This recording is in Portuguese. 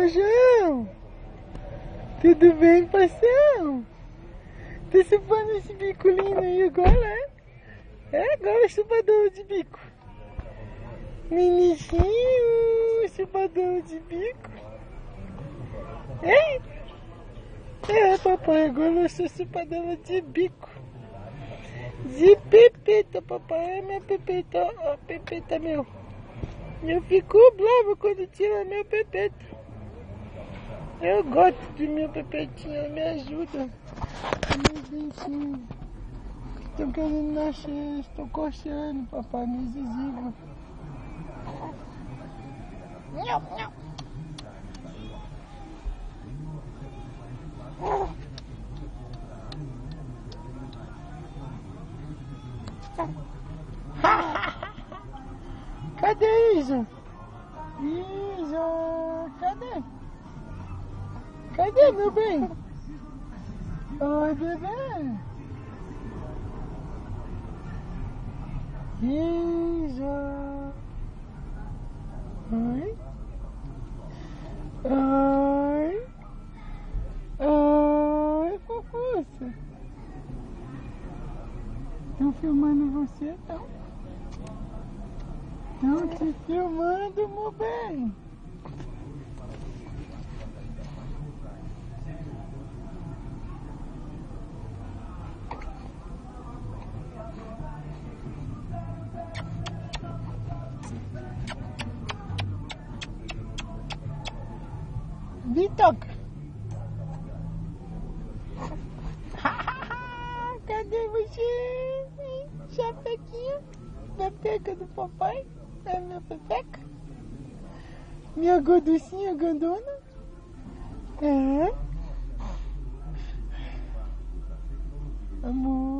João? Tudo bem, parceiro? Tá chupando esse bico lindo aí agora, é? É agora chupador de bico. Menininho, chupador de bico. Ei? É, papai, agora eu sou chupadora de bico. De pepeta, papai. É minha pepeta, ó, pepeta meu. Eu fico bravo quando tira meu pepeta. Eu gosto de meu pepetinho, me ajuda. Meus dentinhos. Estou querendo nascer, estou coçando, papai, me exigiva. Nhau, nhau. Cadê Isa? Isa, cadê? Cadê, meu bem? Oi, bebê. Isa. Oi. Oi. Oi, fofuça. Estão filmando você, então? Estão te filmando, meu bem. Bitoca. Cadê você? Chapequinha. Pepeca do papai. É minha pepeca. Minha gorducinha grandona. É. Amor.